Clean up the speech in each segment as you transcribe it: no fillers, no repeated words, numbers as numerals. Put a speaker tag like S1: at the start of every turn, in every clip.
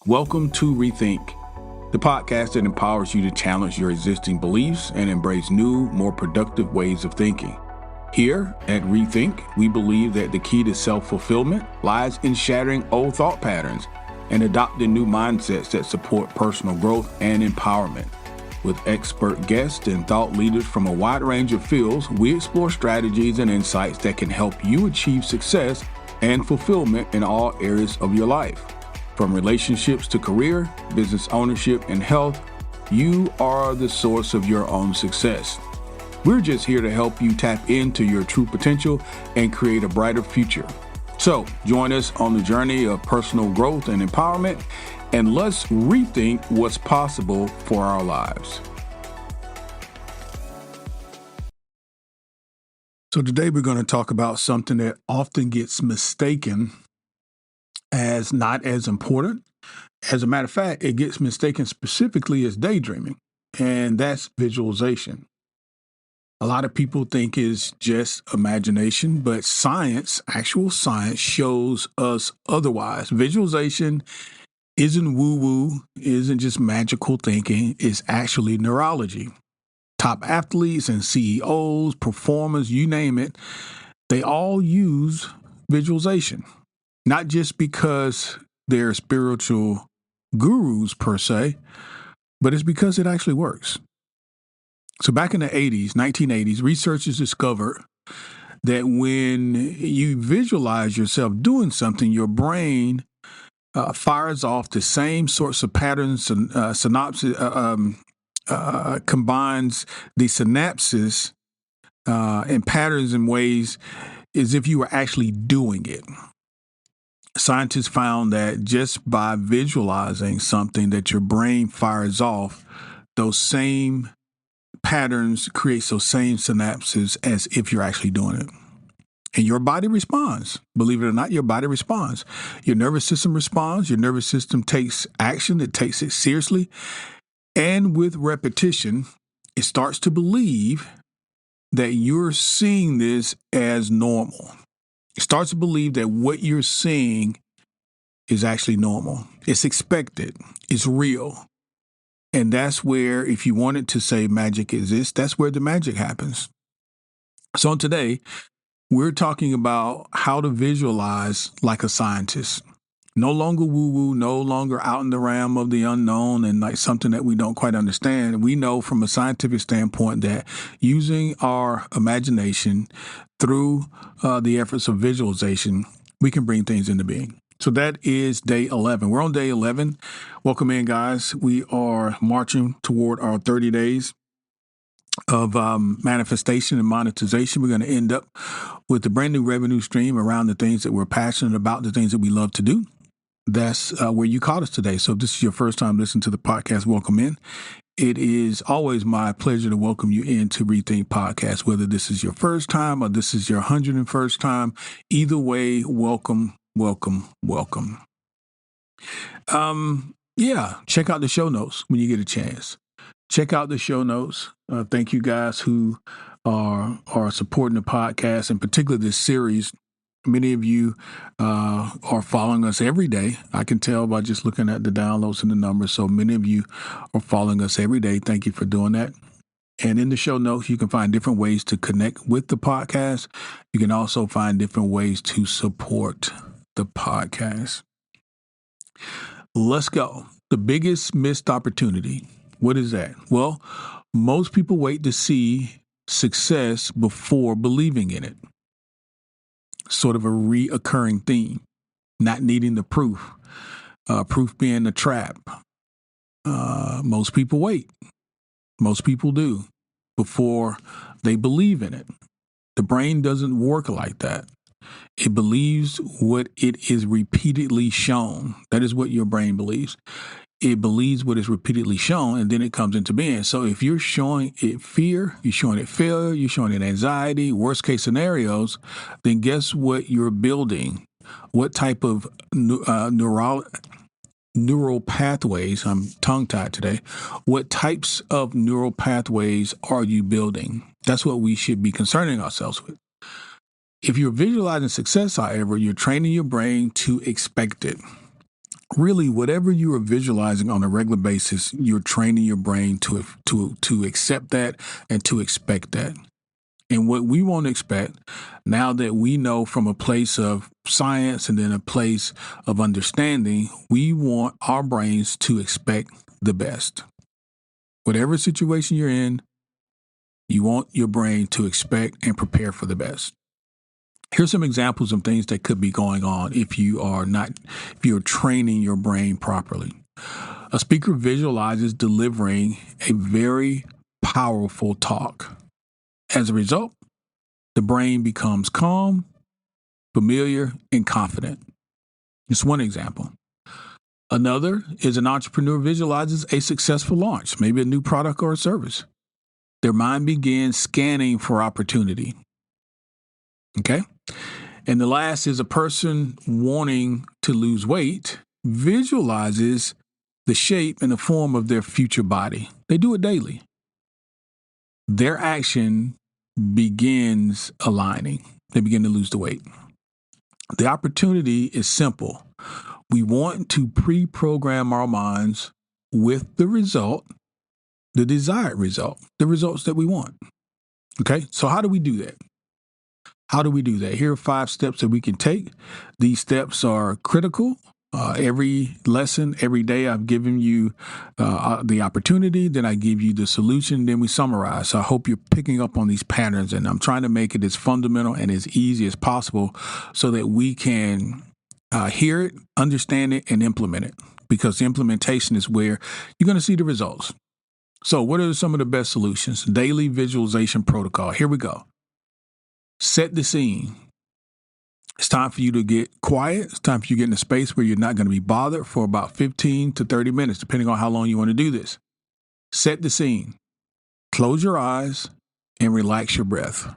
S1: Welcome to ReThink, the podcast that empowers you to challenge your existing beliefs and embrace new, more productive ways of thinking. Here at ReThink, we believe that the key to self-fulfillment lies in shattering old thought patterns and adopting new mindsets that support personal growth and empowerment. With expert guests and thought leaders from a wide range of fields, we explore strategies and insights that can help you achieve success and fulfillment in all areas of your life. From relationships to career, business ownership, and health, you are the source of your own success. We're just here to help you tap into your true potential and create a brighter future. So join us on the journey of personal growth and empowerment, and let's rethink what's possible for our lives. So today we're going to talk about something that often gets mistaken as not as important. As a matter of fact, it gets mistaken specifically as daydreaming, and that's visualization. A lot of people think it's just imagination, but actual science shows us otherwise. Visualization isn't woo-woo, isn't just magical thinking, it's actually neurology. Top athletes and CEOs, performers, you name it, they all use visualization. Not just because they're spiritual gurus per se, but it's because it actually works. So back in the 1980s, researchers discovered that when you visualize yourself doing something, your brain fires off the same sorts of patterns and combines the synapses and patterns in ways as if you were actually doing it. Scientists found that just by visualizing something that your brain fires off, those same patterns create those same synapses as if you're actually doing it. And your body responds. Believe it or not, your body responds. Your nervous system responds. Your nervous system takes action. It takes it seriously. And with repetition, it starts to believe that you're seeing this as normal. It starts to believe that what you're seeing is actually normal. It's expected. It's real. And that's where, if you wanted to say magic exists, that's where the magic happens. So today, we're talking about how to visualize like a scientist. No longer woo-woo, no longer out in the realm of the unknown and like something that we don't quite understand. We know from a scientific standpoint that using our imagination through the efforts of visualization, we can bring things into being. So that is day 11. We're on day 11. Welcome in, guys. We are marching toward our 30 days of manifestation and monetization. We're going to end up with a brand new revenue stream around the things that we're passionate about, the things that we love to do. That's where you caught us today. So if this is your first time listening to the podcast, welcome in. It is always my pleasure to welcome you into ReThink Podcast, whether this is your first time or this is your 101st time. Either way, welcome, welcome, welcome. Check out the show notes when you get a chance. Check out the show notes. Thank you guys who are supporting the podcast, and particularly this series. Many of you are following us every day. I can tell by just looking at the downloads and the numbers. So many of you are following us every day. Thank you for doing that. And in the show notes, you can find different ways to connect with the podcast. You can also find different ways to support the podcast. Let's go. The biggest missed opportunity. What is that? Well, most people wait to see success before believing in it. Sort of a reoccurring theme, not needing the proof, proof being a trap. Most people wait. Most people do before they believe in it. The brain doesn't work like that. It believes what it is repeatedly shown. That is what your brain believes. It believes what is repeatedly shown, and then it comes into being. So if you're showing it fear, you're showing it failure, you're showing it anxiety, worst case scenarios, then guess what you're building? What type of neural pathways, I'm tongue-tied today, what types of neural pathways are you building? That's what we should be concerning ourselves with. If you're visualizing success, however, you're training your brain to expect it. Really, whatever you are visualizing on a regular basis, you're training your brain to accept that and to expect that. And what we want to expect, now that we know from a place of science and then a place of understanding, we want our brains to expect the best. Whatever situation you're in, you want your brain to expect and prepare for the best. Here's some examples of things that could be going on if you're training your brain properly. A speaker visualizes delivering a very powerful talk. As a result, the brain becomes calm, familiar, and confident. Just one example. Another is an entrepreneur visualizes a successful launch, maybe a new product or a service. Their mind begins scanning for opportunity. Okay? And the last is a person wanting to lose weight visualizes the shape and the form of their future body. They do it daily. Their action begins aligning. They begin to lose the weight. The opportunity is simple. We want to pre-program our minds with the result, the desired result, the results that we want. Okay, so how do we do that? How do we do that? Here are 5 steps that we can take. These steps are critical. Every lesson, every day, I've given you the opportunity, then I give you the solution, then we summarize. So I hope you're picking up on these patterns, and I'm trying to make it as fundamental and as easy as possible so that we can hear it, understand it, and implement it, because the implementation is where you're going to see the results. So what are some of the best solutions? Daily visualization protocol. Here we go. Set the scene. It's time for you to get quiet. It's time for you to get in a space where you're not going to be bothered for about 15 to 30 minutes, depending on how long you want to do this. Set the scene. Close your eyes and relax your breath.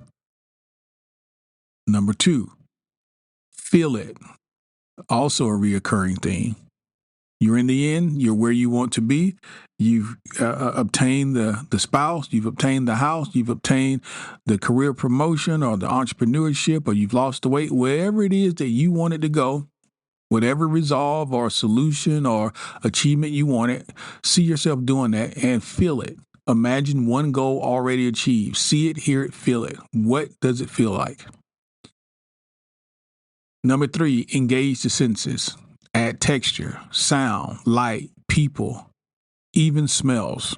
S1: Number 2, feel it. Also a reoccurring theme. You're in the end. You're where you want to be. You've obtained the spouse. You've obtained the house. You've obtained the career promotion or the entrepreneurship, or you've lost the weight. Wherever it is that you want it to go, whatever resolve or solution or achievement you want it, see yourself doing that and feel it. Imagine one goal already achieved. See it, hear it, feel it. What does it feel like? Number 3, engage the senses. Add texture, sound, light, people, even smells.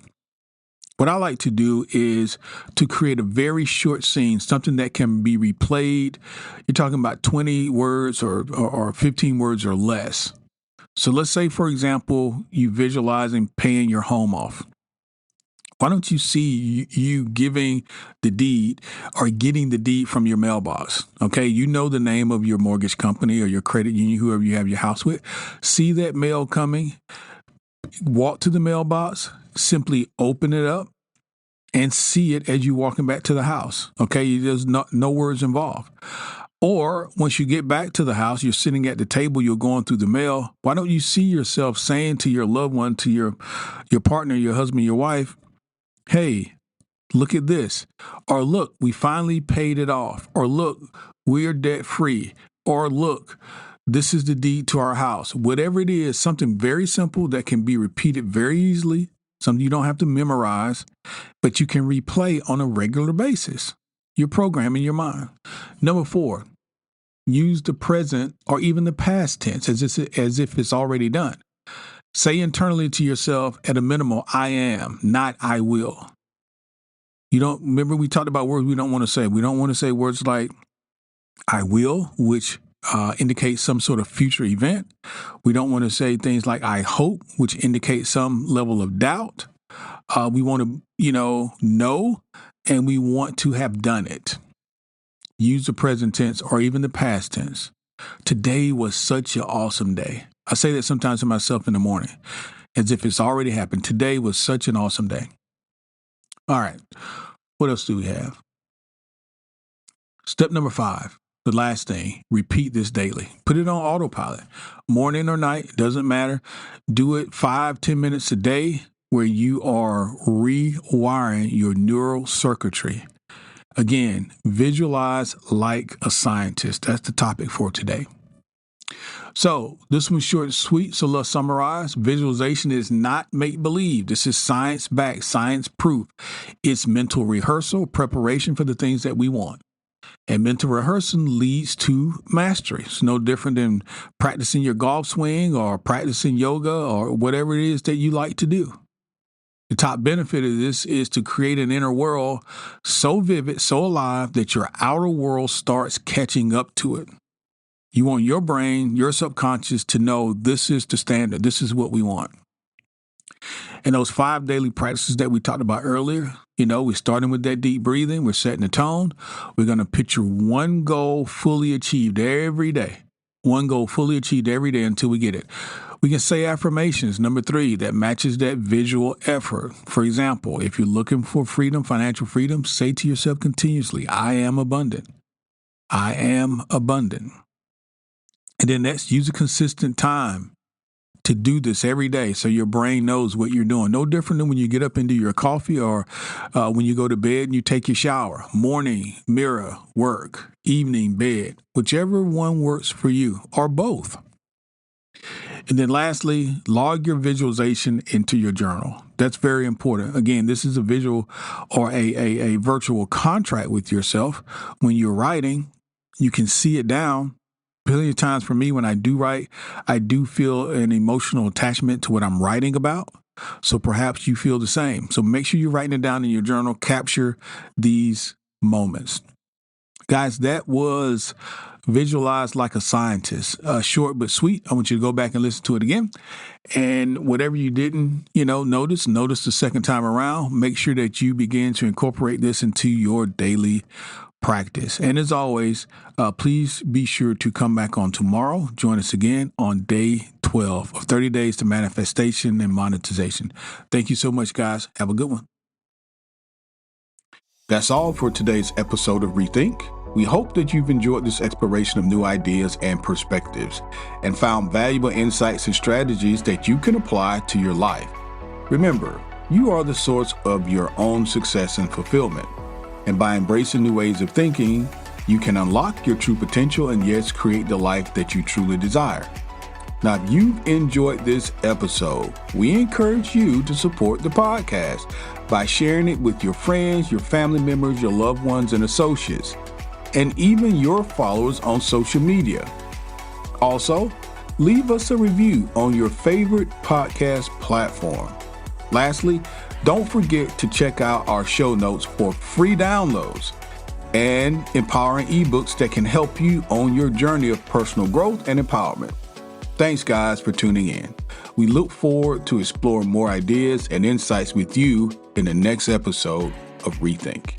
S1: What I like to do is to create a very short scene, something that can be replayed. You're talking about 20 words or 15 words or less. So let's say, for example, you visualizing paying your home off. Why don't you see you giving the deed or getting the deed from your mailbox? Okay, you know the name of your mortgage company or your credit union, whoever you have your house with. See that mail coming, walk to the mailbox, simply open it up and see it as you're walking back to the house. Okay, there's no words involved. Or once you get back to the house, you're sitting at the table, you're going through the mail. Why don't you see yourself saying to your loved one, to your partner, your husband, your wife, hey, look at this. Or look, we finally paid it off. Or look, we're debt free. Or look, this is the deed to our house. Whatever it is, something very simple that can be repeated very easily, something you don't have to memorize, but you can replay on a regular basis. You're programming your mind. Number 4, use the present or even the past tense as if it's already done. Say internally to yourself, at a minimum, I am, not I will. You don't remember we talked about words we don't want to say. We don't want to say words like I will, which indicates some sort of future event. We don't want to say things like I hope, which indicates some level of doubt. We want to, know, and we want to have done it. Use the present tense or even the past tense. Today was such an awesome day. I say that sometimes to myself in the morning, as if it's already happened. Today was such an awesome day. All right. What else do we have? Step number 5, the last thing, repeat this daily. Put it on autopilot. Morning or night, doesn't matter. Do it 5-10 minutes a day where you are rewiring your neural circuitry. Again, visualize like a scientist. That's the topic for today. So this one's short and sweet. So let's summarize. Visualization is not make-believe. This is science-backed, science-proof. It's mental rehearsal, preparation for the things that we want. And mental rehearsal leads to mastery. It's no different than practicing your golf swing or practicing yoga or whatever it is that you like to do. The top benefit of this is to create an inner world so vivid, so alive that your outer world starts catching up to it. You want your brain, your subconscious to know this is the standard. This is what we want. And those 5 daily practices that we talked about earlier, we're starting with that deep breathing. We're setting the tone. We're going to picture one goal fully achieved every day. One goal fully achieved every day until we get it. We can say affirmations, number 3, that matches that visual effort. For example, if you're looking for freedom, financial freedom, say to yourself continuously, I am abundant. I am abundant. And then next, use a consistent time to do this every day so your brain knows what you're doing. No different than when you get up and do your coffee or when you go to bed and you take your shower. Morning, mirror, work, evening, bed, whichever one works for you or both. And then lastly, log your visualization into your journal. That's very important. Again, this is a visual or a virtual contract with yourself. When you're writing, you can see it down. Plenty of times for me, when I do write, I do feel an emotional attachment to what I'm writing about. So perhaps you feel the same. So make sure you're writing it down in your journal. Capture these moments. Guys, that was Visualize Like a Scientist. Short but sweet. I want you to go back and listen to it again. And whatever you didn't, notice the second time around. Make sure that you begin to incorporate this into your daily practice. And as always, please be sure to come back on tomorrow. Join us again on day 12 of 30 Days to Manifestation and Monetization. Thank you so much, guys. Have a good one. That's all for today's episode of ReThink. We hope that you've enjoyed this exploration of new ideas and perspectives and found valuable insights and strategies that you can apply to your life. Remember, you are the source of your own success and fulfillment. And by embracing new ways of thinking, you can unlock your true potential and yes, create the life that you truly desire. Now, if you've enjoyed this episode, we encourage you to support the podcast by sharing it with your friends, your family members, your loved ones, and associates, and even your followers on social media. Also, leave us a review on your favorite podcast platform. Lastly, don't forget to check out our show notes for free downloads and empowering ebooks that can help you on your journey of personal growth and empowerment. Thanks, guys, for tuning in. We look forward to exploring more ideas and insights with you in the next episode of ReThink.